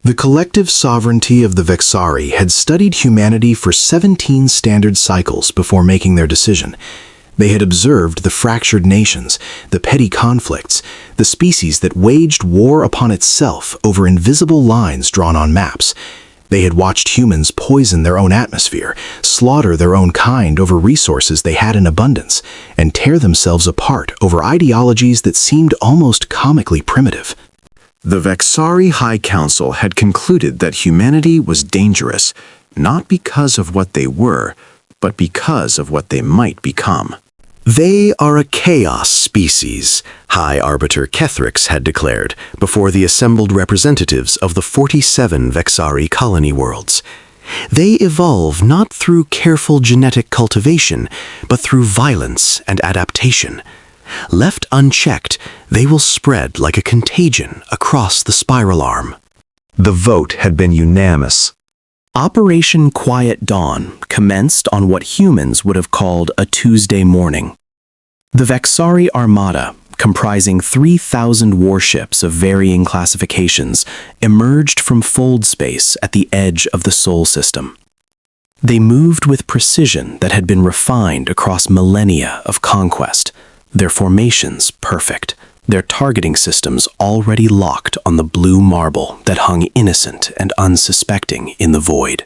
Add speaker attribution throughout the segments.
Speaker 1: The collective sovereignty of the Vexari had studied humanity for 17 standard cycles before making their decision. They had observed the fractured nations, the petty conflicts, the species that waged war upon itself over invisible lines drawn on maps. They had watched humans poison their own atmosphere, slaughter their own kind over resources they had in abundance, and tear themselves apart over ideologies that seemed almost comically primitive.
Speaker 2: The Vexari High Council had concluded that humanity was dangerous, not because of what they were, but because of what they might become.
Speaker 3: They are a chaos species, High Arbiter Kethrix had declared before the assembled representatives of the 47 Vexari colony worlds. They evolve not through careful genetic cultivation, but through violence and adaptation. Left unchecked, they will spread like a contagion across the spiral arm.
Speaker 4: The vote had been unanimous.
Speaker 5: Operation Quiet Dawn commenced on what humans would have called a Tuesday morning. The Vexari Armada, comprising 3,000 warships of varying classifications, emerged from fold space at the edge of the Sol system. They moved with precision that had been refined across millennia of conquest, their formations perfect, their targeting systems already locked on the blue marble that hung innocent and unsuspecting in the void.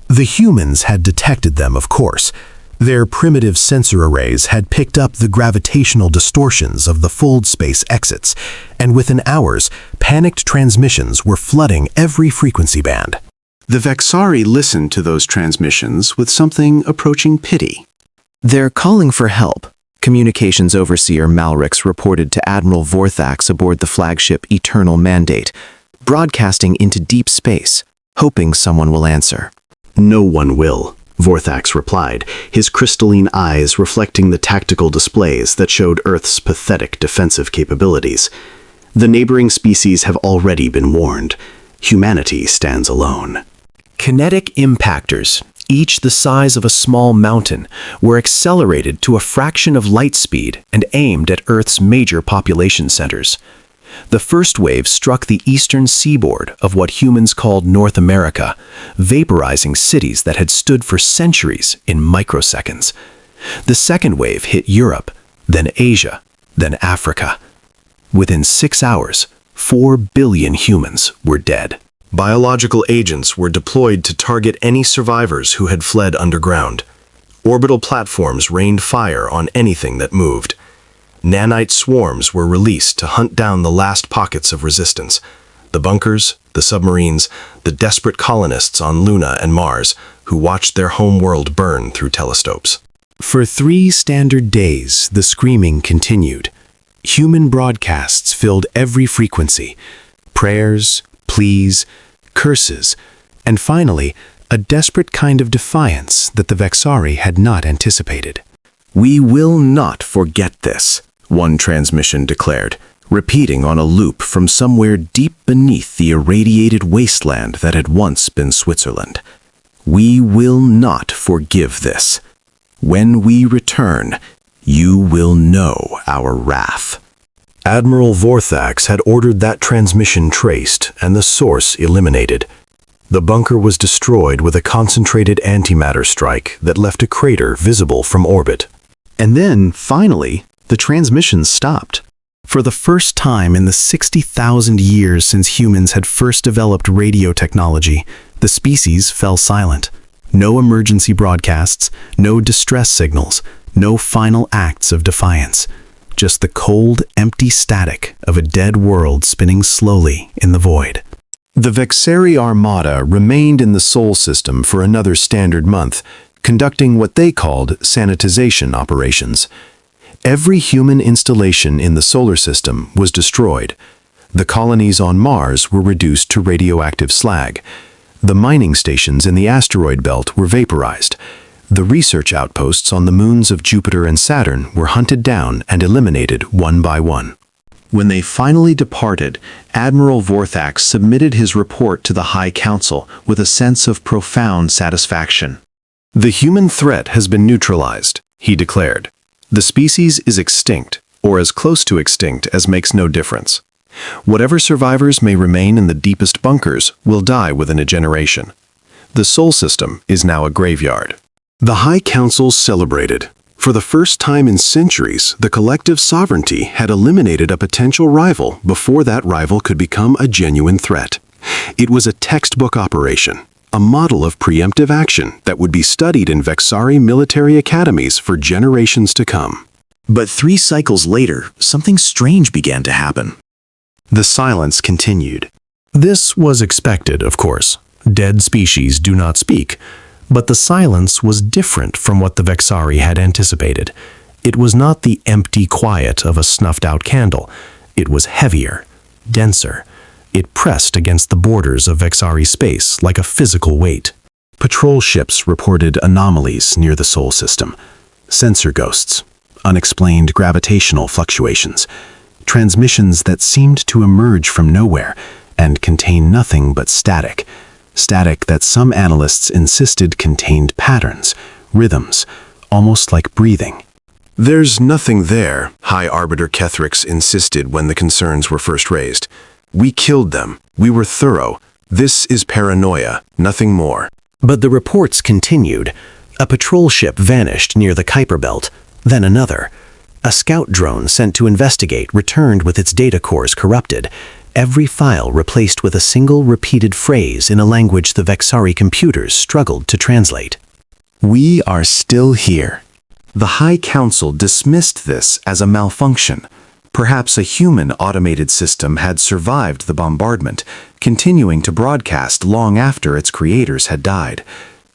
Speaker 3: The humans had detected them, of course. Their primitive sensor arrays had picked up the gravitational distortions of the fold space exits, and within hours, panicked transmissions were flooding every frequency band.
Speaker 2: The Vexari listened to those transmissions with something approaching pity.
Speaker 4: "They're calling for help," Communications Overseer Malrix reported to Admiral Vorthax aboard the flagship Eternal Mandate, broadcasting into deep space, hoping someone will answer.
Speaker 3: "No one will," Vorthax replied, his crystalline eyes reflecting the tactical displays that showed Earth's pathetic defensive capabilities. "The neighboring species have already been warned. Humanity stands alone."
Speaker 5: Kinetic impactors, each the size of a small mountain, were accelerated to a fraction of light speed and aimed at Earth's major population centers. The first wave struck the eastern seaboard of what humans called North America, vaporizing cities that had stood for centuries in microseconds. The second wave hit Europe, then Asia, then Africa. Within 6 hours, 4 billion humans were dead.
Speaker 1: Biological agents were deployed to target any survivors who had fled underground. Orbital platforms rained fire on anything that moved. Nanite swarms were released to hunt down the last pockets of resistance. The bunkers, the submarines, the desperate colonists on Luna and Mars who watched their home world burn through telescopes.
Speaker 3: For 3 standard days, the screaming continued. Human broadcasts filled every frequency. Prayers, pleas, curses, and finally, a desperate kind of defiance that the Vexari had not anticipated.
Speaker 2: "We will not forget this," one transmission declared, repeating on a loop from somewhere deep beneath the irradiated wasteland that had once been Switzerland. "We will not forgive this. When we return, you will know our wrath."
Speaker 3: Admiral Vorthax had ordered that transmission traced and the source eliminated. The bunker was destroyed with a concentrated antimatter strike that left a crater visible from orbit.
Speaker 4: And then, finally, the transmissions stopped.
Speaker 5: For the first time in the 60,000 years since humans had first developed radio technology, the species fell silent. No emergency broadcasts, no distress signals, no final acts of defiance. Just the cold, empty static of a dead world spinning slowly in the void.
Speaker 2: The Vexari Armada remained in the Sol system for another standard month, conducting what they called sanitization operations. Every human installation in the solar system was destroyed. The colonies on Mars were reduced to radioactive slag. The mining stations in the asteroid belt were vaporized. The research outposts on the moons of Jupiter and Saturn were hunted down and eliminated one by one. When they finally departed, Admiral Vorthax submitted his report to the High Council with a sense of profound satisfaction.
Speaker 1: "The human threat has been neutralized," he declared. "The species is extinct, or as close to extinct as makes no difference.
Speaker 2: Whatever survivors may remain in the deepest bunkers will die within a generation. The Sol system is now a graveyard.
Speaker 3: The High Council celebrated. For the first time in centuries, the collective sovereignty had eliminated a potential rival before that rival could become a genuine threat. It was a textbook operation, a model of preemptive action that would be studied in Vexari military academies for generations to come.
Speaker 4: But 3 cycles later, something strange began to happen.
Speaker 3: The silence continued.
Speaker 5: This was expected, of course. Dead species do not speak. But the silence was different from what the Vexari had anticipated. It was not the empty quiet of a snuffed-out candle. It was heavier, denser. It pressed against the borders of Vexari space like a physical weight.
Speaker 1: Patrol ships reported anomalies near the Sol system. Sensor ghosts, unexplained gravitational fluctuations, transmissions that seemed to emerge from nowhere and contain nothing but static. Static that some analysts insisted contained patterns, rhythms, almost like breathing.
Speaker 3: There's nothing there, High Arbiter Kethrix insisted when the concerns were first raised. We killed them. We were thorough. This is paranoia, nothing more.
Speaker 4: But the reports continued. A patrol ship vanished near the Kuiper Belt, then another. A scout drone sent to investigate returned with its data cores corrupted. Every file replaced with a single repeated phrase in a language the Vexari computers struggled to translate.
Speaker 1: We are still here.
Speaker 4: The High Council dismissed this as a malfunction. Perhaps a human automated system had survived the bombardment, continuing to broadcast long after its creators had died.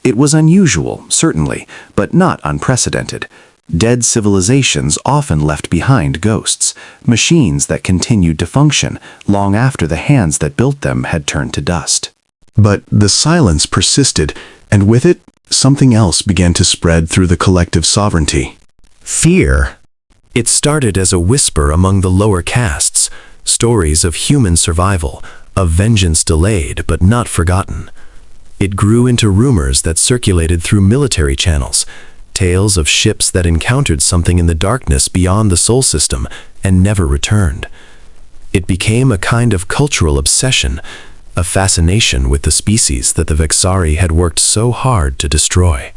Speaker 4: It was unusual, certainly, but not unprecedented. Dead civilizations often left behind ghosts, machines that continued to function long after the hands that built them had turned to dust.
Speaker 1: But the silence persisted, and with it, something else began to spread through the collective sovereignty.
Speaker 4: Fear. It started as a whisper among the lower castes, stories of human survival, of vengeance delayed but not forgotten. It grew into rumors that circulated through military channels, tales of ships that encountered something in the darkness beyond the Sol system and never returned. It became a kind of cultural obsession, a fascination with the species that the Vexari had worked so hard to destroy.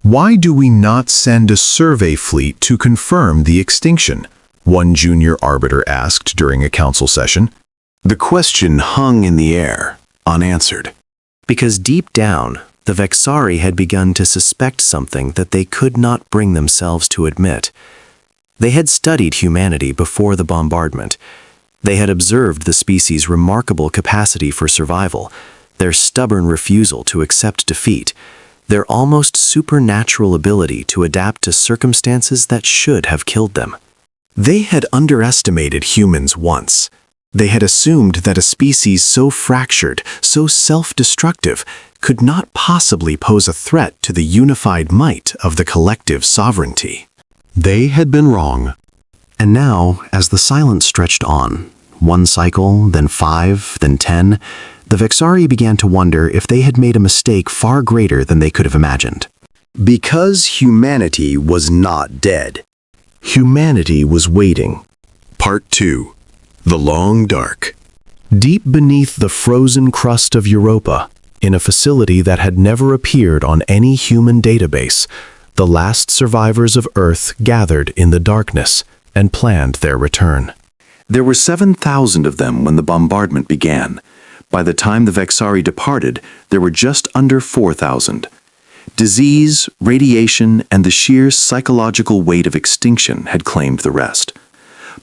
Speaker 1: Why do we not send a survey fleet to confirm the extinction? One junior arbiter asked during a council session.
Speaker 3: The question hung in the air, unanswered.
Speaker 4: Because deep down, the Vexari had begun to suspect something that they could not bring themselves to admit. They had studied humanity before the bombardment. They had observed the species' remarkable capacity for survival, their stubborn refusal to accept defeat, their almost supernatural ability to adapt to circumstances that should have killed them.
Speaker 1: They had underestimated humans once. They had assumed that a species so fractured, so self-destructive, could not possibly pose a threat to the unified might of the collective sovereignty.
Speaker 3: They had been wrong.
Speaker 1: And now, as the silence stretched on, 1 cycle, then 5, then 10, the Vexari began to wonder if they had made a mistake far greater than they could have imagined.
Speaker 3: Because humanity was not dead.
Speaker 1: Humanity was waiting.
Speaker 3: Part 2. The Long Dark.
Speaker 1: Deep beneath the frozen crust of Europa, in a facility that had never appeared on any human database, the last survivors of Earth gathered in the darkness and planned their return.
Speaker 2: There were 7,000 of them when the bombardment began. By the time the Vexari departed, there were just under 4,000. Disease, radiation, and the sheer psychological weight of extinction had claimed the rest.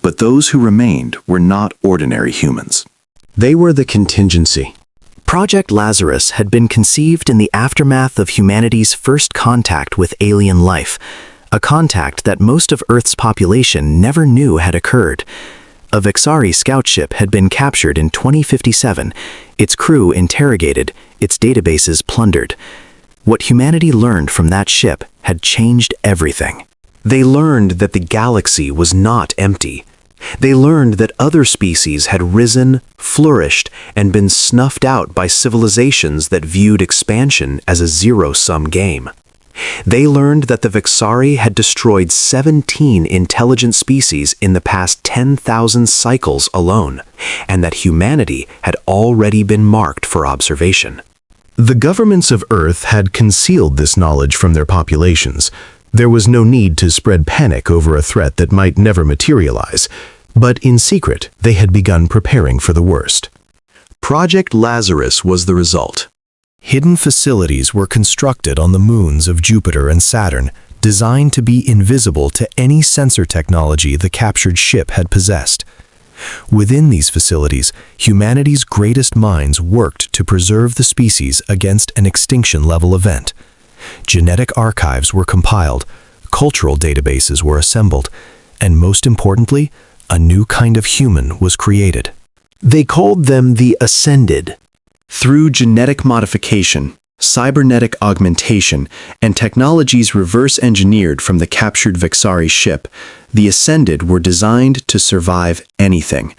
Speaker 2: But those who remained were not ordinary humans.
Speaker 1: They were the contingency.
Speaker 4: Project Lazarus had been conceived in the aftermath of humanity's first contact with alien life, a contact that most of Earth's population never knew had occurred. A Vexari scout ship had been captured in 2057, its crew interrogated, its databases plundered. What humanity learned from that ship had changed everything. They learned that the galaxy was not empty. They learned that other species had risen, flourished, and been snuffed out by civilizations that viewed expansion as a zero-sum game.
Speaker 3: They learned that the Vexari had destroyed 17 intelligent species in the past 10,000 cycles alone, and that humanity had already been marked for observation.
Speaker 2: The governments of Earth had concealed this knowledge from their populations. There was no need to spread panic over a threat that might never materialize, but in secret they had begun preparing for the worst.
Speaker 3: Project Lazarus was the result.
Speaker 2: Hidden facilities were constructed on the moons of Jupiter and Saturn, designed to be invisible to any sensor technology the captured ship had possessed. Within these facilities, humanity's greatest minds worked to preserve the species against an extinction-level event. Genetic archives were compiled, cultural databases were assembled, and most importantly, a new kind of human was created.
Speaker 3: They called them the Ascended.
Speaker 5: Through genetic modification, cybernetic augmentation, and technologies reverse-engineered from the captured Vexari ship, the Ascended were designed to survive anything.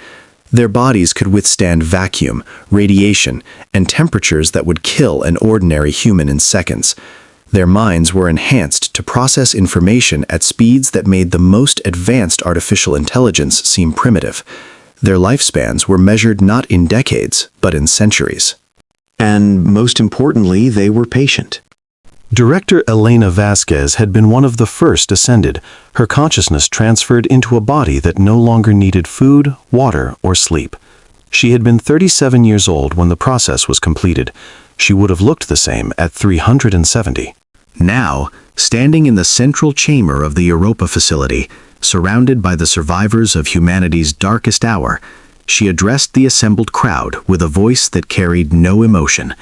Speaker 5: Their bodies could withstand vacuum, radiation, and temperatures that would kill an ordinary human in seconds. Their minds were enhanced to process information at speeds that made the most advanced artificial intelligence seem primitive. Their lifespans were measured not in decades, but in centuries.
Speaker 3: And most importantly, they were patient.
Speaker 2: Director Elena Vasquez had been one of the first ascended, her consciousness transferred into a body that no longer needed food, water, or sleep. She had been 37 years old when the process was completed. She would have looked the same at 370.
Speaker 3: Now, standing in the central chamber of the Europa facility, surrounded by the survivors of humanity's darkest hour, she addressed the assembled crowd with a voice that carried no emotion,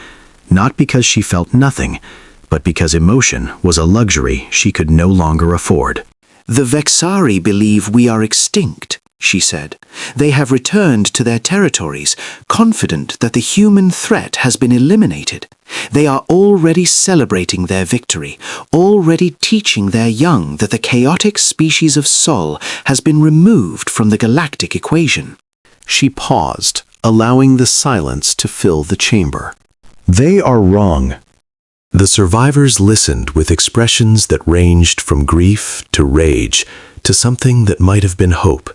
Speaker 3: not because she felt nothing, but because emotion was a luxury she could no longer afford.
Speaker 6: "The Vexari believe we are extinct," she said. "They have returned to their territories, confident that the human threat has been eliminated. They are already celebrating their victory, already teaching their young that the chaotic species of Sol has been removed from the galactic equation."
Speaker 3: She paused, allowing the silence to fill the chamber.
Speaker 2: They are wrong.
Speaker 3: The survivors listened with expressions that ranged from grief to rage to something that might have been hope.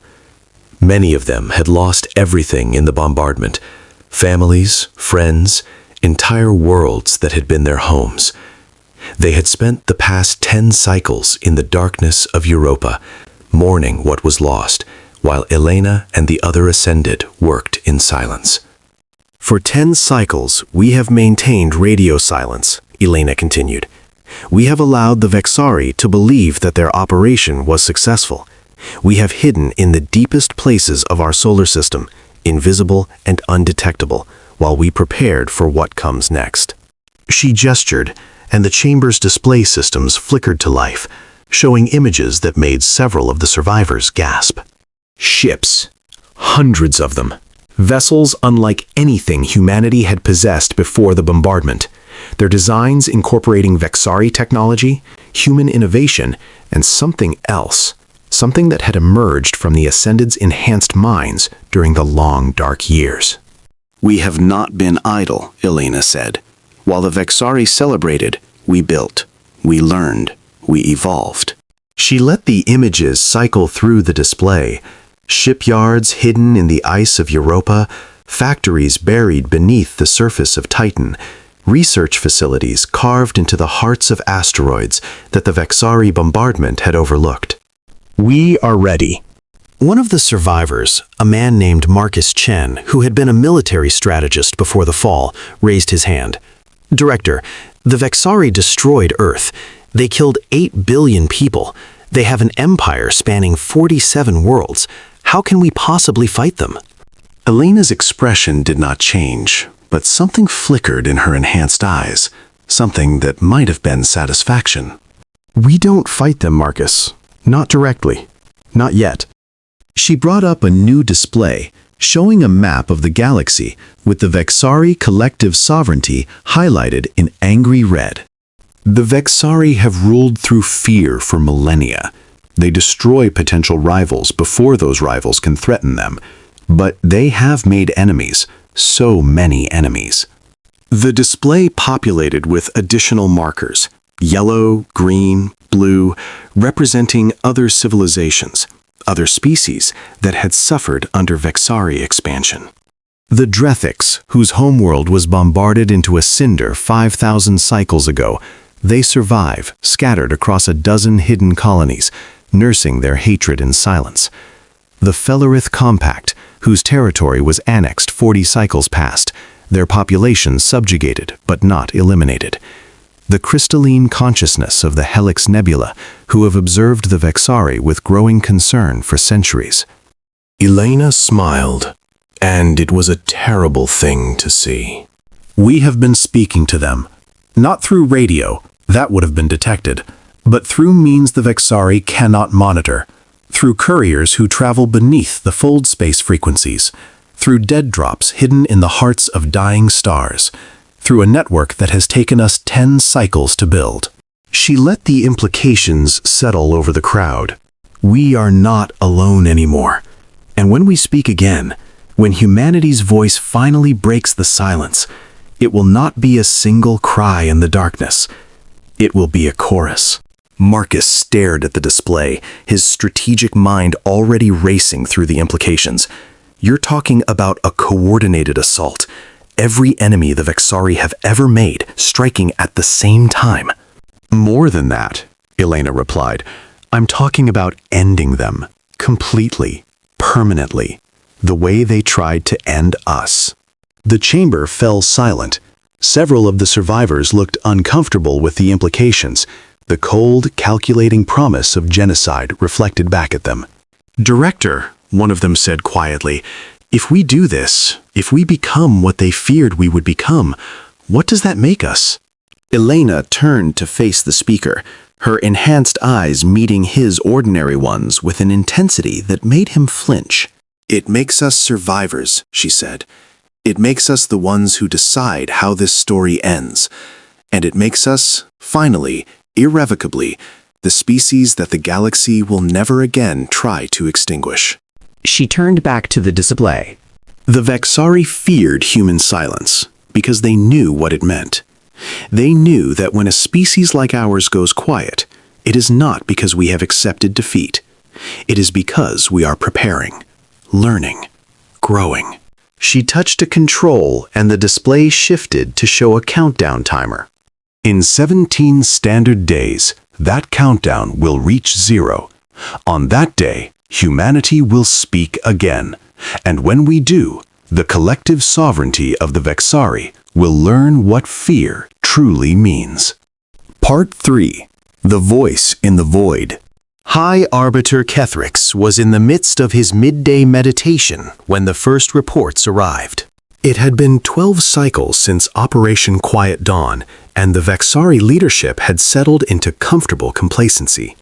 Speaker 3: Many of them had lost everything in the bombardment: families, friends, entire worlds that had been their homes. They had spent the past 10 cycles in the darkness of Europa, mourning what was lost, while Elena and the other Ascended worked in silence.
Speaker 2: For 10 cycles, we have maintained radio silence, Elena continued. We have allowed the Vexari to believe that their operation was successful. We have hidden in the deepest places of our solar system, invisible and undetectable, while we prepared for what comes next. She gestured, and the chamber's display systems flickered to life, showing images that made several of the survivors gasp.
Speaker 3: Ships, hundreds of them. Vessels unlike anything humanity had possessed before the bombardment. Their designs incorporating Vexari technology, human innovation, and something else. Something that had emerged from the Ascended's enhanced minds during the long, dark years.
Speaker 6: "We have not been idle," Elena said. "While the Vexari celebrated, we built, we learned, we evolved."
Speaker 2: She let the images cycle through the display. Shipyards hidden in the ice of Europa, factories buried beneath the surface of Titan, research facilities carved into the hearts of asteroids that the Vexari bombardment had overlooked.
Speaker 3: We are ready.
Speaker 2: One of the survivors, a man named Marcus Chen, who had been a military strategist before the fall, raised his hand. Director, the Vexari destroyed Earth. They killed 8 billion people. They have an empire spanning 47 worlds. How can we possibly fight them?
Speaker 3: Elena's expression did not change, but something flickered in her enhanced eyes, something that might have been satisfaction.
Speaker 2: We don't fight them, Marcus. Not directly. Not yet. She brought up a new display, showing a map of the galaxy with the Vexari collective sovereignty highlighted in angry red.
Speaker 3: The Vexari have ruled through fear for millennia. They destroy potential rivals before those rivals can threaten them. But they have made enemies, so many enemies. The display populated with additional markers, Yellow, green, blue, representing other civilizations, other species that had suffered under Vexari expansion.
Speaker 2: The Drethics, whose homeworld was bombarded into a cinder 5,000 cycles ago, they survive, scattered across a dozen hidden colonies, nursing their hatred in silence. The Fellerith Compact, whose territory was annexed 40 cycles past, their population subjugated but not eliminated. The crystalline consciousness of the Helix Nebula, who have observed the Vexari with growing concern for centuries.
Speaker 1: Elena smiled, and it was a terrible thing to see.
Speaker 2: We have been speaking to them, not through radio, that would have been detected, but through means the Vexari cannot monitor, through couriers who travel beneath the fold space frequencies, through dead drops hidden in the hearts of dying stars, through a network that has taken us 10 cycles to build.
Speaker 1: She let the implications settle over the crowd. We are not alone anymore. And when we speak again, when humanity's voice finally breaks the silence, it will not be a single cry in the darkness. It will be a chorus.
Speaker 3: Marcus stared at the display, his strategic mind already racing through the implications. You're talking about a coordinated assault. Every enemy the Vexari have ever made striking at the same time. More than that, Elena replied. I'm talking about ending them, completely, permanently, the way they tried to end us. The chamber fell silent. Several of the survivors looked uncomfortable with the implications, the cold, calculating promise of genocide reflected back at them. Director, one of them said quietly, if we do this, if we become what they feared we would become, what does that make us? Elena turned to face the speaker, her enhanced eyes meeting his ordinary ones with an intensity that made him flinch. It makes us survivors, she said. It makes us the ones who decide how this story ends. And it makes us, finally, irrevocably, the species that the galaxy will never again try to extinguish.
Speaker 5: She turned back to the display.
Speaker 3: The Vexari feared human silence because they knew what it meant. They knew that when a species like ours goes quiet, it is not because we have accepted defeat. It is because we are preparing, learning, growing. She touched a control and the display shifted to show a countdown timer.
Speaker 2: In 17 standard days, that countdown will reach 0. On that day, humanity will speak again. And when we do, the collective sovereignty of the Vexari will learn what fear truly means.
Speaker 3: Part 3. The Voice in the Void. High Arbiter Kethrix was in the midst of his midday meditation when the first reports arrived. It had been 12 cycles since Operation Quiet Dawn, and the Vexari leadership had settled into comfortable complacency.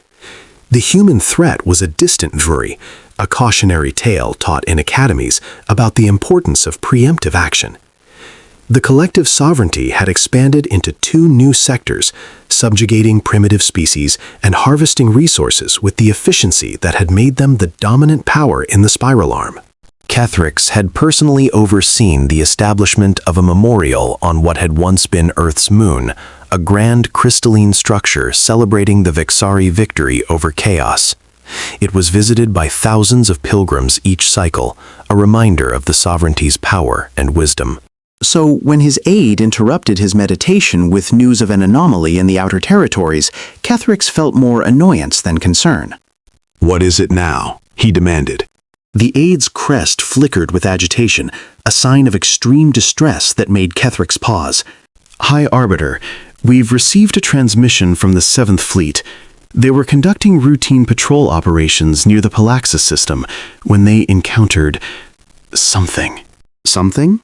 Speaker 3: The human threat was a distant vuri, a cautionary tale taught in academies about the importance of preemptive action. The collective sovereignty had expanded into 2 new sectors, subjugating primitive species and harvesting resources with the efficiency that had made them the dominant power in the spiral arm. Kethrix had personally overseen the establishment of a memorial on what had once been Earth's moon, a grand crystalline structure celebrating the Vexari victory over chaos. It was visited by thousands of pilgrims each cycle, a reminder of the sovereignty's power and wisdom. So when his aide interrupted his meditation with news of an anomaly in the outer territories, Kethrix felt more annoyance than concern.
Speaker 2: What is it now? He demanded.
Speaker 3: The aide's crest flickered with agitation, a sign of extreme distress that made Kethrix pause. High Arbiter, we've received a transmission from the 7th Fleet. They were conducting routine patrol operations near the Palaxis system when they encountered something. Something?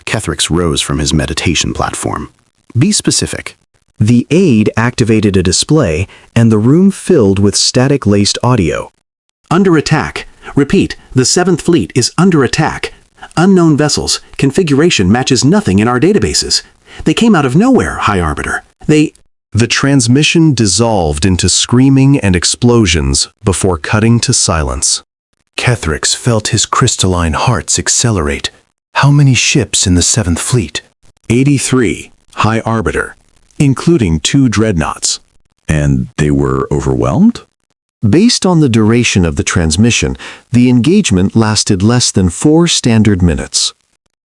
Speaker 3: Kethrix rose from his meditation platform. Be specific. The aide activated a display, and the room filled with static-laced audio. Under attack. Repeat, the 7th Fleet is under attack. Unknown vessels. Configuration matches nothing in our databases. They came out of nowhere, High Arbiter. The transmission dissolved into screaming and explosions before cutting to silence.
Speaker 1: Kethrix felt his crystalline hearts accelerate. How many ships in the 7th Fleet?
Speaker 3: 83, High Arbiter.
Speaker 1: including 2 dreadnoughts. And they were overwhelmed?
Speaker 3: Based on the duration of the transmission, the engagement lasted less than 4 standard minutes.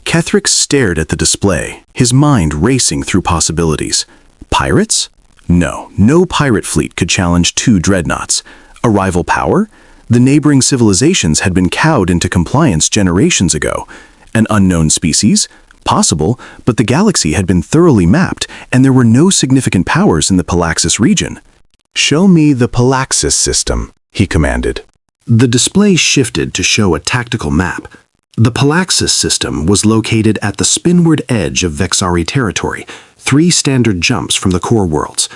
Speaker 1: Kethrick stared at the display, his mind racing through possibilities. Pirates? No pirate fleet could challenge 2 dreadnoughts. A rival power? The neighboring civilizations had been cowed into compliance generations ago. An unknown species? Possible, but the galaxy had been thoroughly mapped, and there were no significant powers in the Palaxis region. "Show me the Palaxis system," he commanded.
Speaker 3: The display shifted to show a tactical map. The Palaxis system was located at the spinward edge of Vexari territory, 3 standard jumps from the core worlds.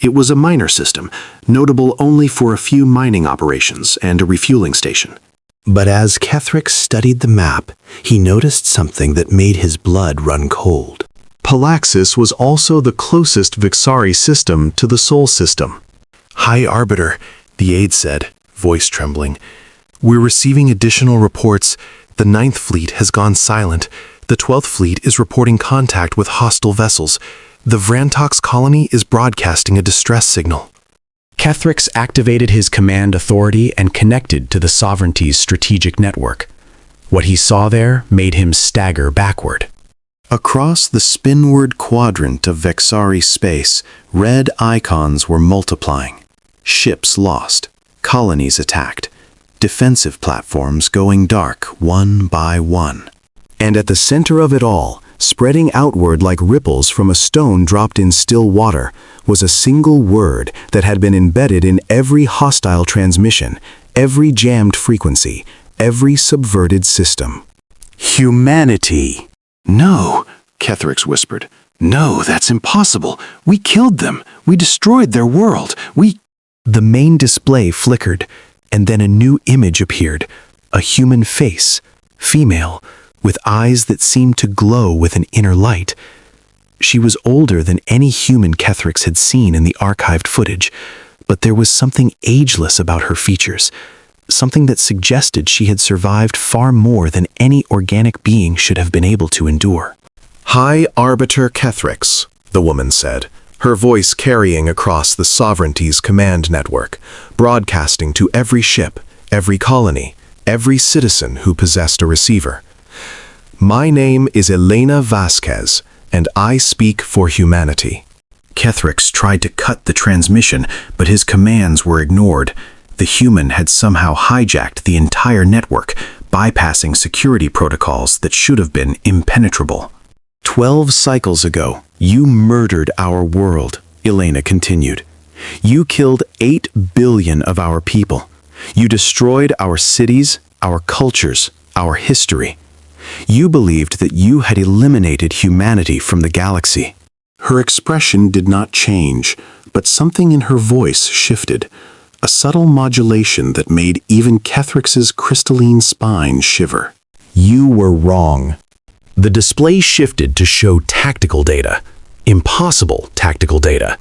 Speaker 3: It was a minor system, notable only for a few mining operations and a refueling station.
Speaker 6: But as Kethrick studied the map, he noticed something that made his blood run cold.
Speaker 1: Palaxis was also the closest Vexari system to the Sol system.
Speaker 2: High Arbiter, the aide said, voice trembling. We're receiving additional reports. The 9th Fleet has gone silent. The 12th Fleet is reporting contact with hostile vessels. The Vrantox colony is broadcasting a distress signal.
Speaker 5: Kethrix activated his command authority and connected to the Sovereignty's strategic network. What he saw there made him stagger backward.
Speaker 3: Across the spinward quadrant of Vexari space, red icons were multiplying. Ships lost, colonies attacked, defensive platforms going dark one by one.
Speaker 1: And at the center of it all, spreading outward like ripples from a stone dropped in still water, was a single word that had been embedded in every hostile transmission, every jammed frequency, every subverted system. Humanity.
Speaker 3: No, Kethrix whispered. No, that's impossible. We killed them. We destroyed their world.
Speaker 5: The main display flickered, and then a new image appeared, a human face, female, with eyes that seemed to glow with an inner light. She was older than any human Kethrix had seen in the archived footage, but there was something ageless about her features, something that suggested she had survived far more than any organic being should have been able to endure.
Speaker 1: High Arbiter Kethrix, the woman said, her voice carrying across the Sovereignty's command network, broadcasting to every ship, every colony, every citizen who possessed a receiver. My name is Elena Vasquez, and I speak for humanity. Kethrix tried to cut the transmission, but his commands were ignored. The human had somehow hijacked the entire network, bypassing security protocols that should have been impenetrable.
Speaker 5: 12 cycles ago, you murdered our world, Elena continued. You killed 8 billion of our people. You destroyed our cities, our cultures, our history. You believed that you had eliminated humanity from the galaxy.
Speaker 3: Her expression did not change, but something in her voice shifted, a subtle modulation that made even Kethrix's crystalline spine shiver.
Speaker 1: You were wrong. The display shifted to show tactical data, impossible tactical data.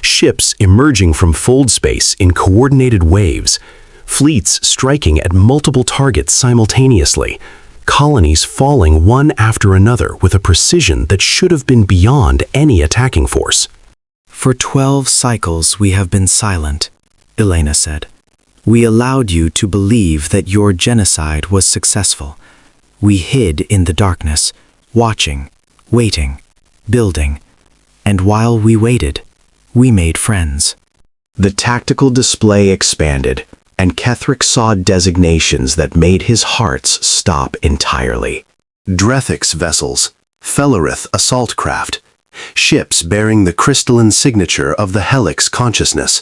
Speaker 1: Ships emerging from fold space in coordinated waves, fleets striking at multiple targets simultaneously, colonies falling one after another with a precision that should have been beyond any attacking force.
Speaker 6: For 12 cycles we have been silent, Elena said. We allowed you to believe that your genocide was successful. We hid in the darkness, watching, waiting, building, and while we waited, we made friends.
Speaker 1: The tactical display expanded, and Kethrix saw designations that made his hearts stop entirely.
Speaker 3: Drethix vessels, Felorith assault craft, ships bearing the crystalline signature of the Helix consciousness.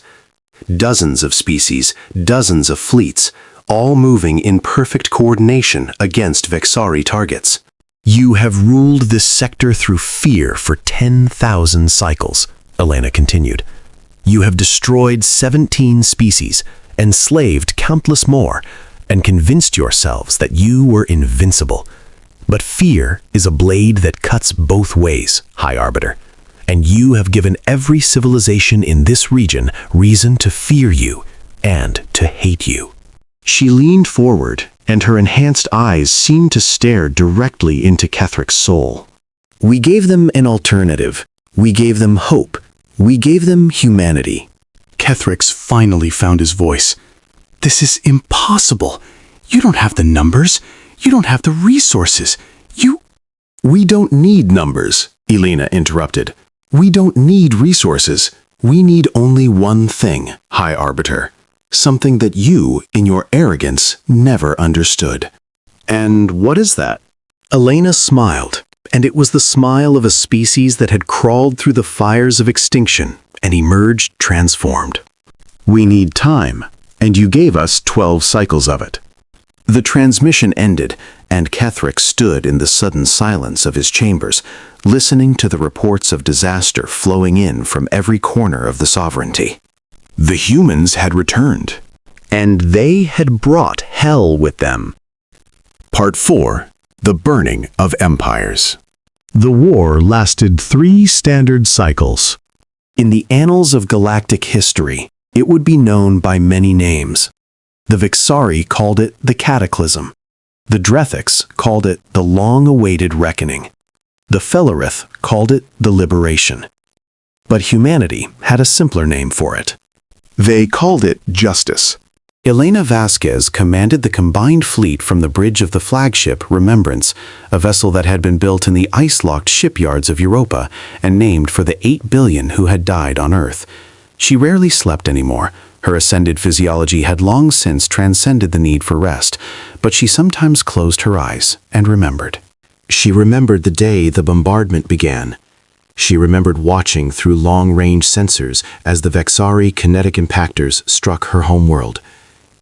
Speaker 3: Dozens of species, dozens of fleets, all moving in perfect coordination against Vexari targets.
Speaker 1: You have ruled this sector through fear for 10,000 cycles, Elena continued. You have destroyed 17 species, enslaved countless more, and convinced yourselves that you were invincible. But fear is a blade that cuts both ways, High Arbiter, and you have given every civilization in this region reason to fear you and to hate you.
Speaker 3: She leaned forward, and her enhanced eyes seemed to stare directly into Kethrix's soul.
Speaker 1: We gave them an alternative.
Speaker 3: We gave them hope. We gave them humanity.
Speaker 1: Kethrix finally found his voice. This is impossible. You don't have the numbers. You don't have the resources.
Speaker 3: We don't need numbers, Elena interrupted. We don't need resources. We need only one thing, High Arbiter. Something that you, in your arrogance, never understood.
Speaker 4: And what is that?
Speaker 3: Elena smiled, and it was the smile of a species that had crawled through the fires of extinction and emerged transformed. We need time, and you gave us 12 cycles of it. The transmission ended, and Kethrix stood in the sudden silence of his chambers, listening to the reports of disaster flowing in from every corner of the sovereignty. The humans had returned, and they had brought hell with them. Part 4. The Burning of Empires.
Speaker 2: The war lasted 3 standard cycles.
Speaker 3: In the annals of galactic history, it would be known by many names. The Vexari called it the Cataclysm. The Drethics called it the long-awaited reckoning. The Fellerith called it the Liberation. But humanity had a simpler name for it. They called it Justice. Elena Vasquez commanded the combined fleet from the bridge of the flagship Remembrance, a vessel that had been built in the ice-locked shipyards of Europa and named for the 8 billion who had died on Earth. She rarely slept anymore. Her ascended physiology had long since transcended the need for rest, but she sometimes closed her eyes and remembered. She remembered the day the bombardment began. She remembered watching through long-range sensors as the Vexari kinetic impactors struck her homeworld,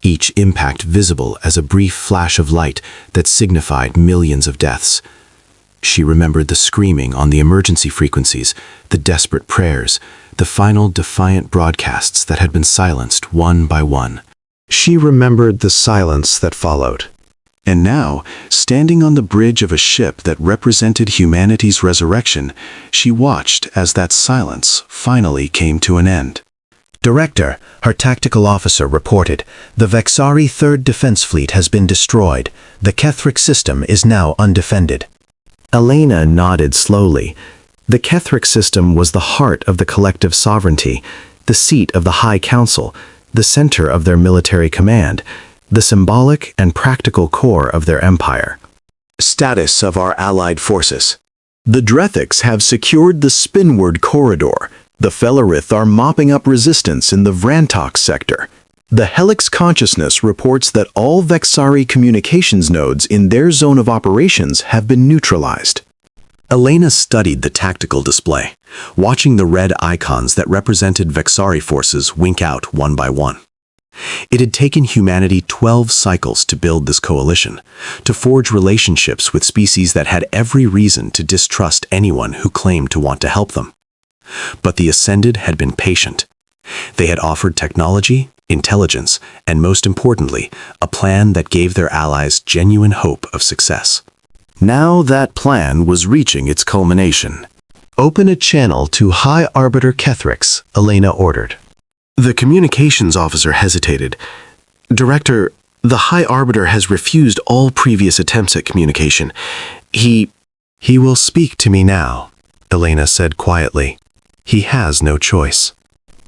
Speaker 3: each impact visible as a brief flash of light that signified millions of deaths. She remembered the screaming on the emergency frequencies, the desperate prayers, the final defiant broadcasts that had been silenced one by one. She remembered the silence that followed. And now, standing on the bridge of a ship that represented humanity's resurrection, she watched as that silence finally came to an end.
Speaker 6: Director, her tactical officer reported, the Vexari 3rd Defense Fleet has been destroyed. The Kethrix system is now undefended.
Speaker 4: Elena nodded slowly. The Kethrix system was the heart of the collective sovereignty, the seat of the High Council, the center of their military command, the symbolic and practical core of their empire.
Speaker 3: Status of our allied forces. The Drethics have secured the Spinward Corridor. The Fellerith are mopping up resistance in the Vrantox sector. The Helix Consciousness reports that all Vexari communications nodes in their zone of operations have been neutralized. Elena studied the tactical display, watching the red icons that represented Vexari forces wink out one by one. It had taken humanity 12 cycles to build this coalition, to forge relationships with species that had every reason to distrust anyone who claimed to want to help them. But the Ascended had been patient. They had offered technology, intelligence, and most importantly, a plan that gave their allies genuine hope of success. Now that plan was reaching its culmination.
Speaker 2: Open a channel to High Arbiter Kethrix, Elena ordered.
Speaker 3: The communications officer hesitated. Director, the High Arbiter has refused all previous attempts at communication. He will speak to me now, Elena said quietly. He has no choice.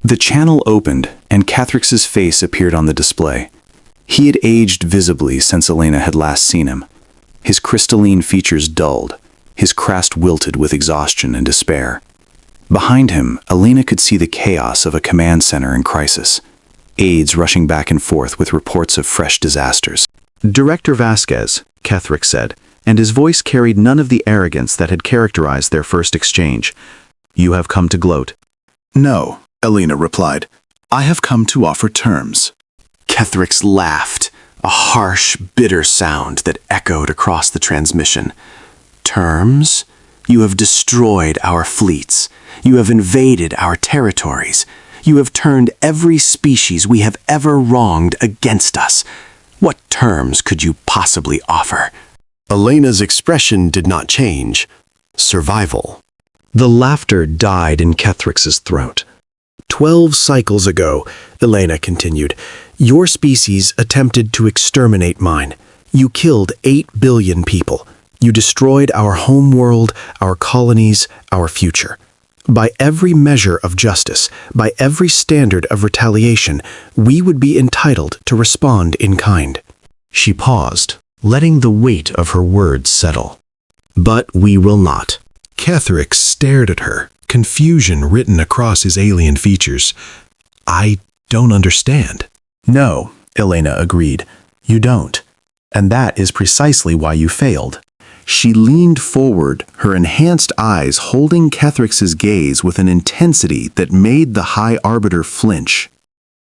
Speaker 5: The channel opened, and Kethrix's face appeared on the display. He had aged visibly since Elena had last seen him. His crystalline features dulled, his crest wilted with exhaustion and despair. Behind him, Elena could see the chaos of a command center in crisis, aides rushing back and forth with reports of fresh disasters.
Speaker 3: Director Vasquez, Kethrix said, and his voice carried none of the arrogance that had characterized their first exchange. You have come to gloat.
Speaker 1: No, Elena replied. I have come to offer terms.
Speaker 3: Kethrix laughed, a harsh, bitter sound that echoed across the transmission. Terms? You have destroyed our fleets. You have invaded our territories. You have turned every species we have ever wronged against us. What terms could you possibly offer? Elena's expression did not change. Survival. The laughter died in Kethrix's throat. 12 cycles ago, Elena continued, your species attempted to exterminate mine. You killed 8 billion people. You destroyed our home world, our colonies, our future.
Speaker 1: By every measure of justice, by every standard of retaliation, we would be entitled to respond in kind.
Speaker 2: She paused, letting the weight of her words settle.
Speaker 3: But we will not.
Speaker 2: Ketherick stared at her, confusion written across his alien features. I don't understand.
Speaker 5: No, Elena agreed. You don't. And that is precisely why you failed. She leaned forward, her enhanced eyes holding Ketherick's gaze with an intensity that made the High Arbiter flinch.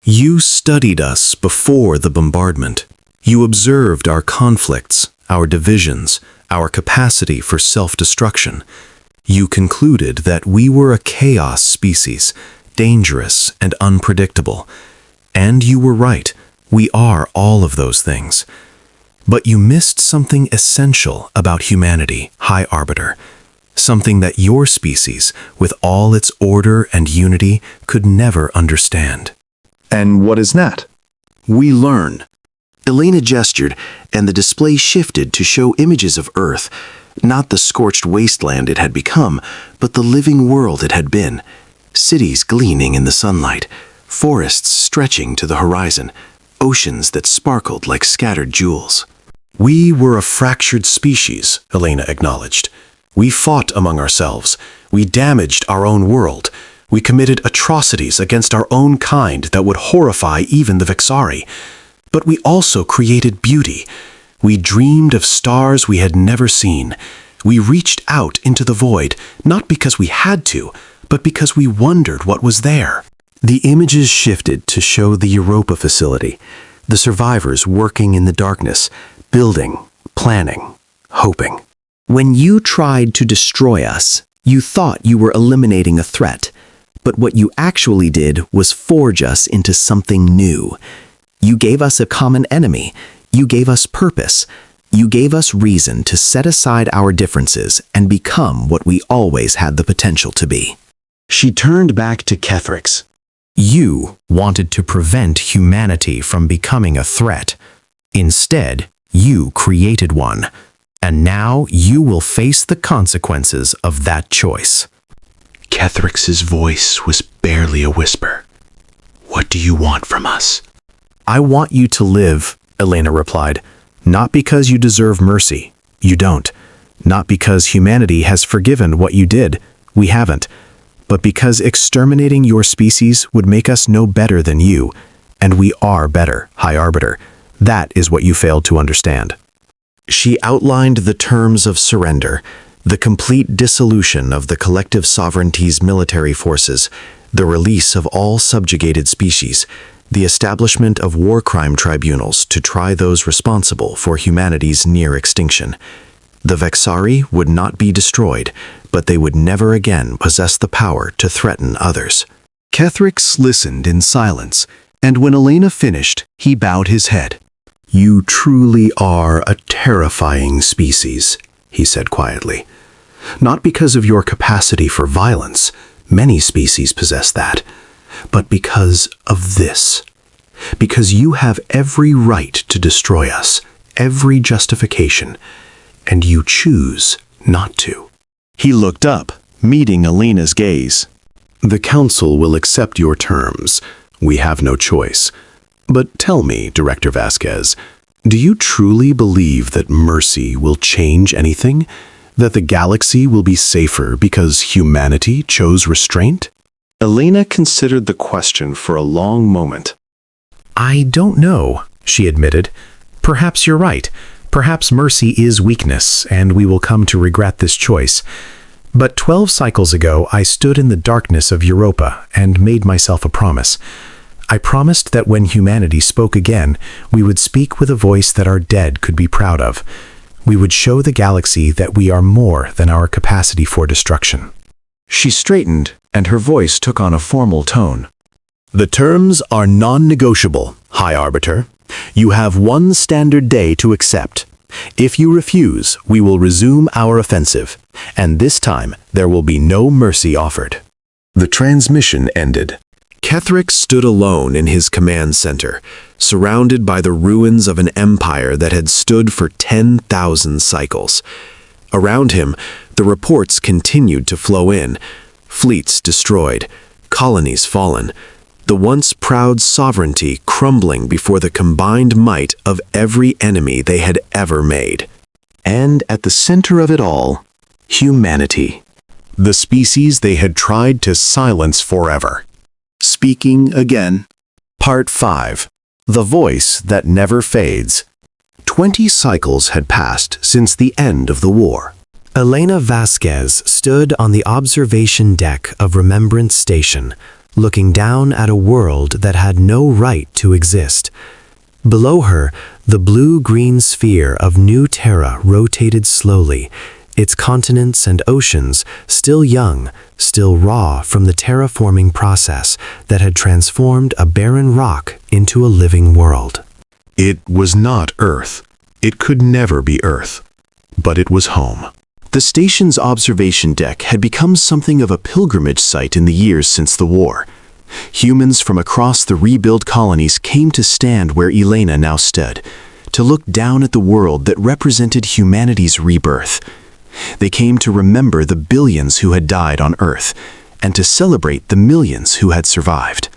Speaker 2: You studied us before the bombardment. You observed our conflicts, our divisions, our capacity for self-destruction. You concluded that we were a chaos species, dangerous and unpredictable. And you were right. We are all of those things. But you missed something essential about humanity, High Arbiter. Something that your species, with all its order and unity, could never understand.
Speaker 5: And what is that?
Speaker 3: We learn. Elena gestured, and the display shifted to show images of Earth, not the scorched wasteland it had become, but the living world it had been. Cities gleaming in the sunlight, forests stretching to the horizon, oceans that sparkled like scattered jewels.
Speaker 2: We were a fractured species, Elena acknowledged. We fought among ourselves. We damaged our own world. We committed atrocities against our own kind that would horrify even the Vexari. But we also created beauty. We dreamed of stars we had never seen. We reached out into the void, not because we had to, but because we wondered what was there.
Speaker 3: The images shifted to show the Europa facility, the survivors working in the darkness, building, planning, hoping.
Speaker 4: When you tried to destroy us, you thought you were eliminating a threat, but what you actually did was forge us into something new. You gave us a common enemy. You gave us purpose. You gave us reason to set aside our differences and become what we always had the potential to be.
Speaker 5: She turned back to Ketherick's.
Speaker 2: You wanted to prevent humanity from becoming a threat. Instead, you created one. And now you will face the consequences of that choice.
Speaker 1: Ketherick's voice was barely a whisper. What do you want from us?
Speaker 2: I want you to live, Elena replied. Not because you deserve mercy. You don't. Not because humanity has forgiven what you did. We haven't. But because exterminating your species would make us no better than you. And we are better, High Arbiter. That is what you failed to understand.
Speaker 3: She outlined the terms of surrender, the complete dissolution of the collective sovereignty's military forces, the release of all subjugated species, the establishment of war crime tribunals to try those responsible for humanity's near extinction. The Vexari would not be destroyed, but they would never again possess the power to threaten others.
Speaker 2: Ketherick listened in silence, and when Elena finished, he bowed his head.
Speaker 1: You truly are a terrifying species, he said quietly. Not because of your capacity for violence, many species possess that, but because of this. Because you have every right to destroy us, every justification, and you choose not to.
Speaker 5: He looked up, meeting Elena's gaze.
Speaker 1: The Council will accept your terms. We have no choice. But tell me, Director Vasquez, do you truly believe that mercy will change anything? That the galaxy will be safer because humanity chose restraint?
Speaker 5: Elena considered the question for a long moment.
Speaker 2: I don't know, she admitted. Perhaps you're right. Perhaps mercy is weakness, and we will come to regret this choice. But 12 cycles ago, I stood in the darkness of Europa and made myself a promise. I promised that when humanity spoke again, we would speak with a voice that our dead could be proud of. We would show the galaxy that we are more than our capacity for destruction.
Speaker 5: She straightened, and her voice took on a formal tone.
Speaker 1: The terms are non-negotiable, High Arbiter. You have one standard day to accept. If you refuse, we will resume our offensive, and this time there will be no mercy offered.
Speaker 3: The transmission ended. Ketherick stood alone in his command center, surrounded by the ruins of an empire that had stood for 10,000 cycles. Around him, the reports continued to flow in, Fleets destroyed, colonies fallen, the once proud sovereignty crumbling before the combined might of every enemy they had ever made. And at the center of it all, humanity.
Speaker 2: The species they had tried to silence forever.
Speaker 3: Speaking again. Part 5. The Voice That Never Fades. 20 cycles had passed since the end of the war.
Speaker 4: Elena Vasquez stood on the observation deck of Remembrance Station, looking down at a world that had no right to exist. Below her, the blue-green sphere of New Terra rotated slowly, its continents and oceans still young, still raw from the terraforming process that had transformed a barren rock into a living world.
Speaker 2: It was not Earth. It could never be Earth. But it was home.
Speaker 3: The station's observation deck had become something of a pilgrimage site in the years since the war. Humans from across the rebuilt colonies came to stand where Elena now stood, to look down at the world that represented humanity's rebirth. They came to remember the billions who had died on Earth, and to celebrate the millions who had survived.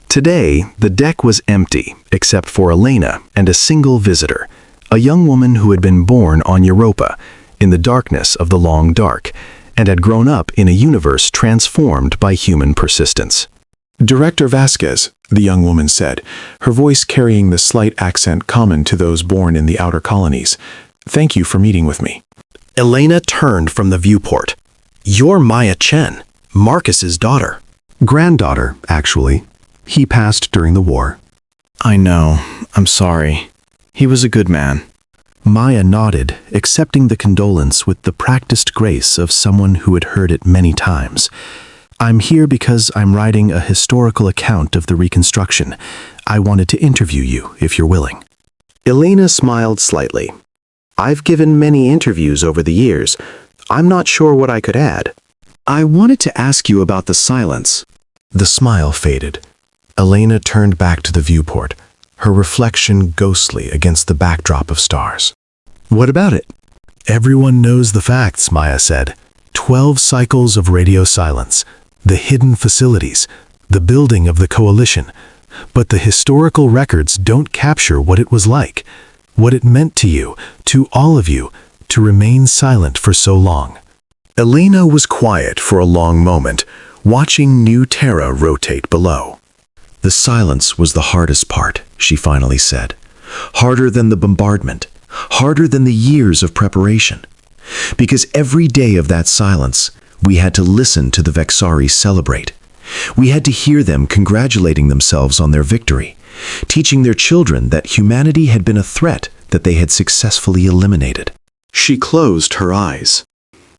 Speaker 3: Today, the deck was empty, except for Elena and a single visitor, a young woman who had been born on Europa, in the darkness of the long dark, and had grown up in a universe transformed by human persistence.
Speaker 2: Director Vasquez, the young woman said, her voice carrying the slight accent common to those born in the outer colonies. Thank you for meeting with me.
Speaker 3: Elena turned from the viewport. You're Maya Chen, Marcus's daughter.
Speaker 2: Granddaughter, actually. He passed during the war.
Speaker 5: I know. I'm sorry. He was a good man.
Speaker 3: Maya nodded, accepting the condolence with the practiced grace of someone who had heard it many times. I'm here because I'm writing a historical account of the reconstruction. I wanted to interview you, if you're willing. Elena smiled slightly. I've given many interviews over the years. I'm not sure what I could add. I wanted to ask you about the silence. The smile faded. Elena turned back to the viewport, her reflection ghostly against the backdrop of stars. What about it? Everyone knows the facts, Maya said. 12 cycles of radio silence, the hidden facilities, the building of the coalition. But the historical records don't capture what it was like, what it meant to you, to all of you, to remain silent for so long. Elena was quiet for a long moment, watching New Terra rotate below. The silence was the hardest part, she finally said. Harder than the bombardment, harder than the years of preparation. Because every day of that silence, we had to listen to the Vexari celebrate. We had to hear them congratulating themselves on their victory, teaching their children that humanity had been a threat that they had successfully eliminated. She closed her eyes.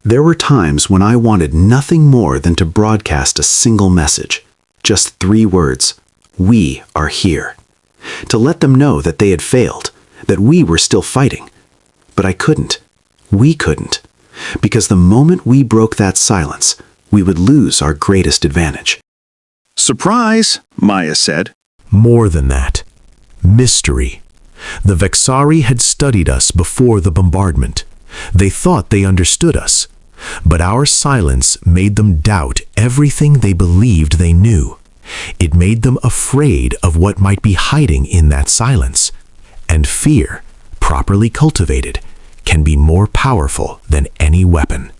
Speaker 3: There were times when I wanted nothing more than to broadcast a single message, just 3 words. We are here. To let them know that they had failed, that we were still fighting. But I couldn't. We couldn't. Because the moment we broke that silence, we would lose our greatest advantage.
Speaker 7: Surprise, Maya said.
Speaker 3: More than that. Mystery. The Vexari had studied us before the bombardment. They thought they understood us. But our silence made them doubt everything they believed they knew. It made them afraid of what might be hiding in that silence. And fear, properly cultivated, can be more powerful than any weapon.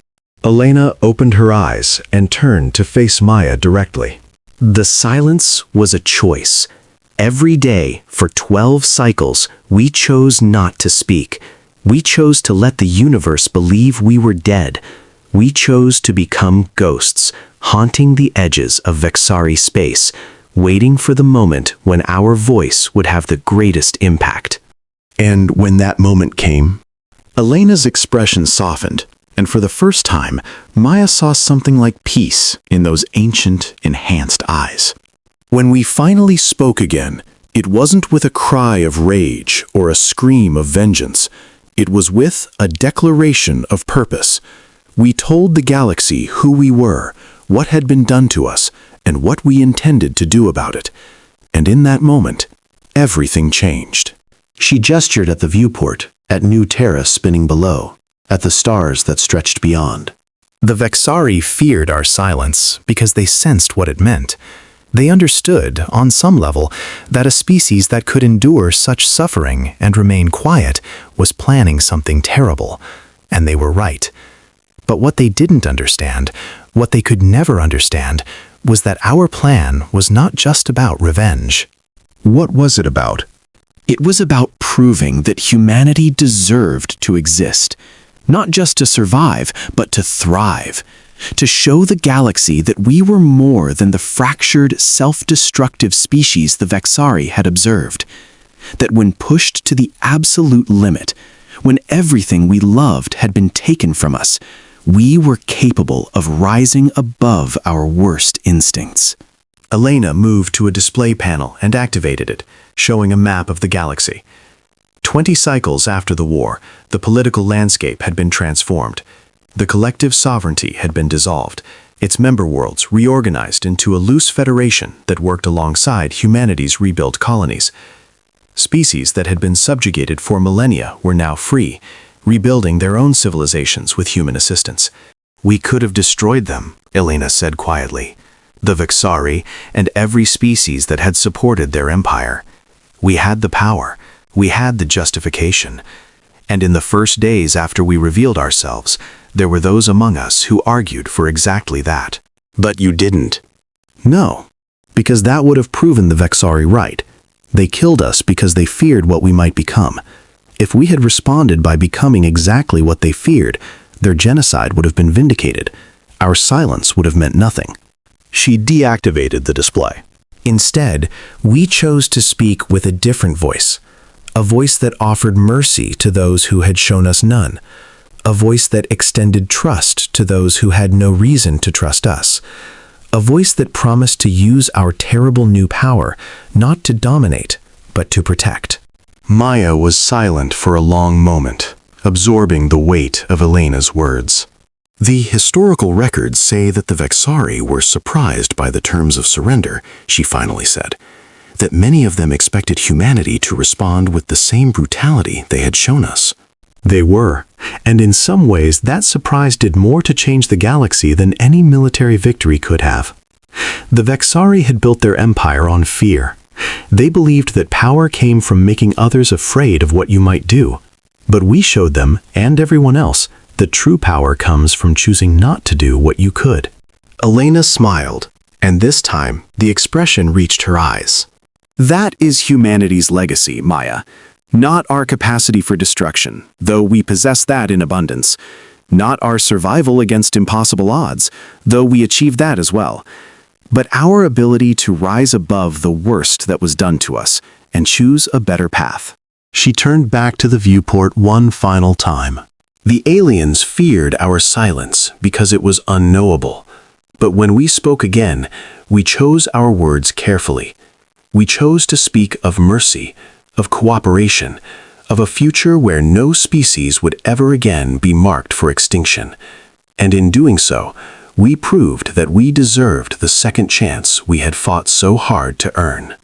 Speaker 3: Elena opened her eyes and turned to face Maya directly. The silence was a choice. Every day, for 12 cycles, we chose not to speak. We chose to let the universe believe we were dead. We chose to become ghosts, haunting the edges of Vexari space, waiting for the moment when our voice would have the greatest impact. And when that moment came, Elena's expression softened, and for the first time, Maya saw something like peace in those ancient, enhanced eyes. When we finally spoke again, it wasn't with a cry of rage or a scream of vengeance. It was with a declaration of purpose. We told the galaxy who we were, what had been done to us, and what we intended to do about it. And in that moment, everything changed. She gestured at the viewport, at New Terra spinning below, at the stars that stretched beyond.
Speaker 2: The Vexari feared our silence because they sensed what it meant. They understood, on some level, that a species that could endure such suffering and remain quiet was planning something terrible, and they were right. But what they didn't understand, what they could never understand, was that our plan was not just about revenge.
Speaker 7: What was it about?
Speaker 5: It was about proving that humanity deserved to exist, not just to survive, but to thrive, to show the galaxy that we were more than the fractured, self-destructive species the Vexari had observed, that when pushed to the absolute limit, when everything we loved had been taken from us, we were capable of rising above our worst instincts.
Speaker 2: Elena moved to a display panel and activated it, showing a map of the galaxy. 20 cycles after the war, the political landscape had been transformed. The collective sovereignty had been dissolved, its member worlds reorganized into a loose federation that worked alongside humanity's rebuilt colonies. Species that had been subjugated for millennia were now free, rebuilding their own civilizations with human assistance. "We could have destroyed them," Elena said quietly. "The Vexari and every species that had supported their empire. We had the power, we had the justification. And in the first days after we revealed ourselves, there were those among us who argued for exactly that."
Speaker 3: But you didn't.
Speaker 2: No, because that would have proven the Vexari right. They killed us because they feared what we might become. If we had responded by becoming exactly what they feared, their genocide would have been vindicated. Our silence would have meant nothing.
Speaker 3: She deactivated the display.
Speaker 2: Instead, we chose to speak with a different voice, a voice that offered mercy to those who had shown us none, a voice that extended trust to those who had no reason to trust us, a voice that promised to use our terrible new power not to dominate, but to protect.
Speaker 3: Maya was silent for a long moment, absorbing the weight of Elena's words. "The historical records say that the Vexari were surprised by the terms of surrender," she finally said, "that many of them expected humanity to respond with the same brutality they had shown us."
Speaker 2: They were, and in some ways that surprise did more to change the galaxy than any military victory could have. The Vexari had built their empire on fear. They believed that power came from making others afraid of what you might do. But we showed them, and everyone else, that true power comes from choosing not to do what you could.
Speaker 3: Elena smiled, and this time the expression reached her eyes.
Speaker 5: That is humanity's legacy, Maya. Not our capacity for destruction, though we possess that in abundance. Not our survival against impossible odds, though we achieve that as well. But our ability to rise above the worst that was done to us and choose a better path.
Speaker 3: She turned back to the viewport one final time. The aliens feared our silence because it was unknowable. But when we spoke again, we chose our words carefully. We chose to speak of mercy, of cooperation, of a future where no species would ever again be marked for extinction. And in doing so, we proved that we deserved the second chance we had fought so hard to earn.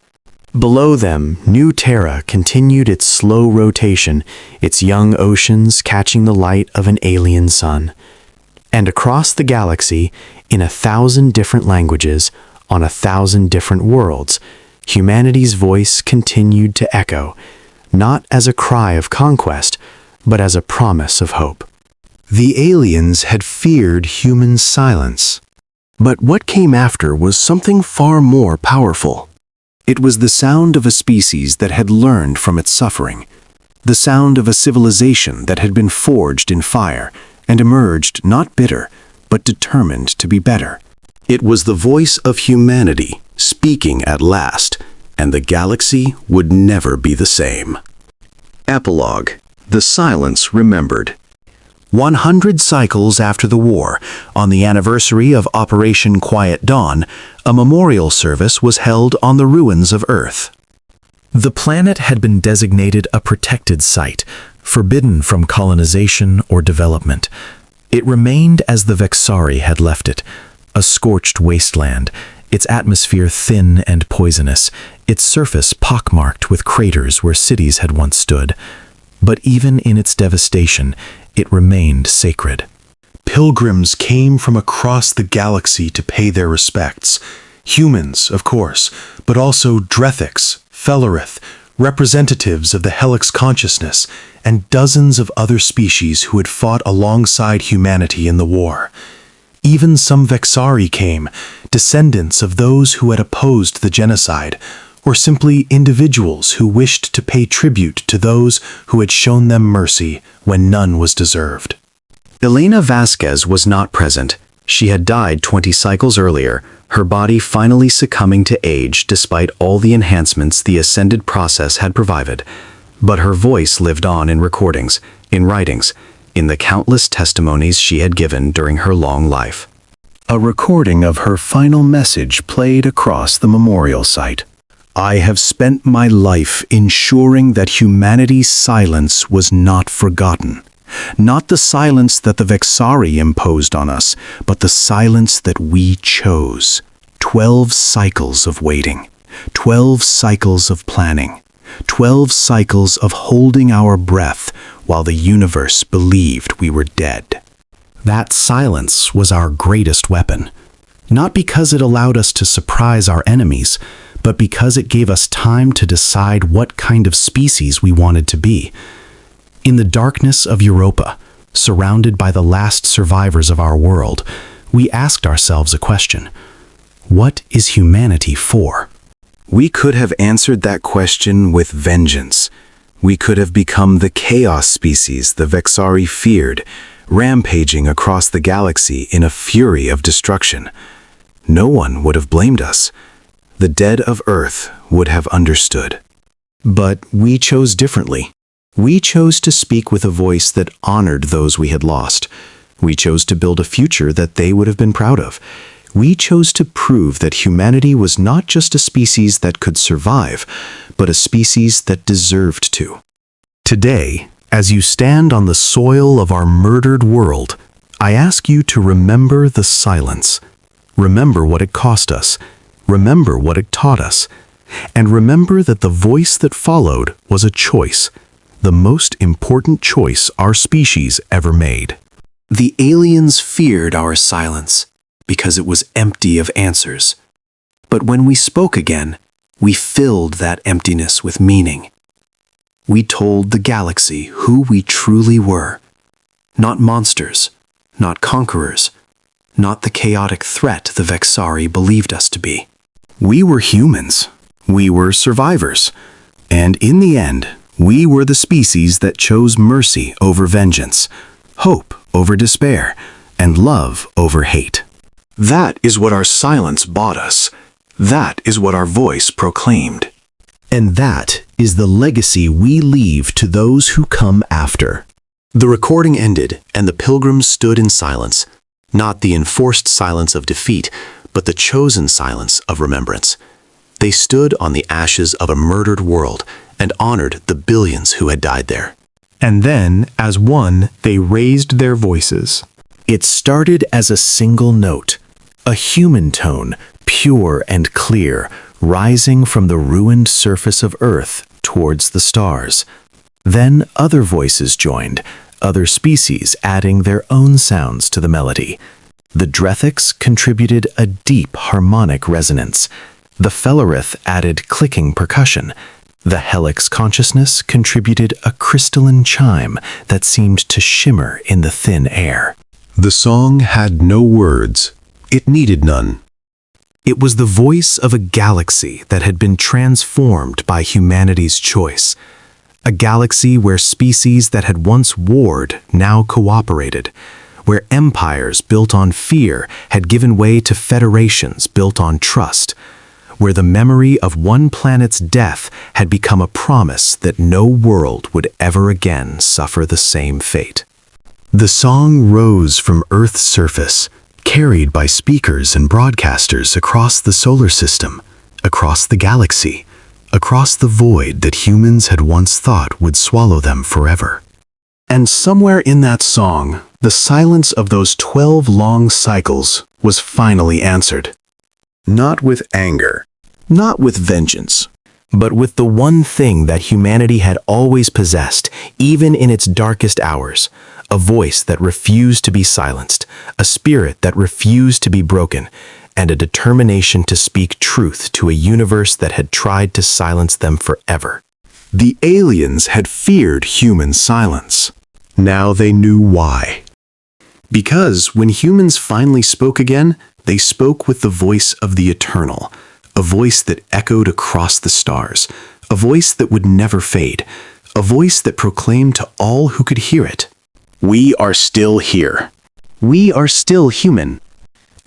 Speaker 2: Below them, New Terra continued its slow rotation, its young oceans catching the light of an alien sun. And across the galaxy, in 1,000 different languages, on 1,000 different worlds, humanity's voice continued to echo, not as a cry of conquest, but as a promise of hope.
Speaker 3: The aliens had feared human silence. But what came after was something far more powerful. It was the sound of a species that had learned from its suffering, the sound of a civilization that had been forged in fire and emerged not bitter, but determined to be better. It was the voice of humanity speaking at last, and the galaxy would never be the same. Epilogue: The Silence Remembered. 100 cycles after the war, on the anniversary of Operation Quiet Dawn, a memorial service was held on the ruins of Earth.
Speaker 2: The planet had been designated a protected site, forbidden from colonization or development. It remained as the Vexari had left it, a scorched wasteland, its atmosphere thin and poisonous, its surface pockmarked with craters where cities had once stood. But even in its devastation, it remained sacred. pilgrims came from across the galaxy to pay their respects. Humans, of course, but also Drethics, Felorith, representatives of the Helix consciousness, and dozens of other species who had fought alongside humanity in the war. Even some Vexari came, descendants of those who had opposed the genocide, or simply individuals who wished to pay tribute to those who had shown them mercy when none was deserved.
Speaker 3: Elena Vasquez was not present. She had died 20 cycles earlier, her body finally succumbing to age despite all the enhancements the ascended process had provided. But her voice lived on in recordings, in writings, in the countless testimonies she had given during her long life.
Speaker 1: A recording of her final message played across the memorial site. I have spent my life ensuring that humanity's silence was not forgotten. Not the silence that the Vexari imposed on us, but the silence that we chose. 12 cycles of waiting. 12 cycles of planning. 12 cycles of holding our breath while the universe believed we were dead. That silence was our greatest weapon. Not because it allowed us to surprise our enemies, but because it gave us time to decide what kind of species we wanted to be. In the darkness of Europa, surrounded by the last survivors of our world, we asked ourselves a question. What is humanity for?
Speaker 3: We could have answered that question with vengeance. We could have become the chaos species the Vexari feared, rampaging across the galaxy in a fury of destruction. No one would have blamed us. The dead of Earth would have understood.
Speaker 1: But we chose differently. We chose to speak with a voice that honored those we had lost. We chose to build a future that they would have been proud of. We chose to prove that humanity was not just a species that could survive, but a species that deserved to. Today, as you stand on the soil of our murdered world, I ask you to remember the silence. Remember what it cost us. Remember what it taught us. And remember that the voice that followed was a choice. The most important choice our species ever made.
Speaker 5: The aliens feared our silence because it was empty of answers. But when we spoke again, we filled that emptiness with meaning. We told the galaxy who we truly were. Not monsters, not conquerors, not the chaotic threat the Vexari believed us to be.
Speaker 1: We were humans. We were survivors. And in the end, we were the species that chose mercy over vengeance, hope over despair, and love over hate. That is what our silence bought us. That is what our voice proclaimed. And that is the legacy we leave to those who come after.
Speaker 3: The recording ended, and the pilgrims stood in silence. Not the enforced silence of defeat, but the chosen silence of remembrance. They stood on the ashes of a murdered world and honored the billions who had died there.
Speaker 2: And then, as one, they raised their voices.
Speaker 1: It started as a single note, a human tone, pure and clear, rising from the ruined surface of Earth towards the stars. Then other voices joined, other species adding their own sounds to the melody. The Drethics contributed a deep harmonic resonance. The Felorith added clicking percussion. The Helix consciousness contributed a crystalline chime that seemed to shimmer in the thin air.
Speaker 7: The song had no words. It needed none.
Speaker 1: It was the voice of a galaxy that had been transformed by humanity's choice. A galaxy where species that had once warred now cooperated, where empires built on fear had given way to federations built on trust, where the memory of one planet's death had become a promise that no world would ever again suffer the same fate. The song rose from Earth's surface, carried by speakers and broadcasters across the solar system, across the galaxy, across the void that humans had once thought would swallow them forever. And somewhere in that song, the silence of those 12 long cycles was finally answered. Not with anger, not with vengeance,
Speaker 5: but with the one thing that humanity had always possessed, even in its darkest hours, a voice that refused to be silenced, a spirit that refused to be broken, and a determination to speak truth to a universe that had tried to silence them forever.
Speaker 1: The aliens had feared human silence. Now they knew why. Because when humans finally spoke again, they spoke with the voice of the eternal, a voice that echoed across the stars, a voice that would never fade, a voice that proclaimed to all who could hear it, "We are still here. We are still human.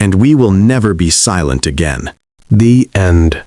Speaker 1: And we will never be silent again." The end.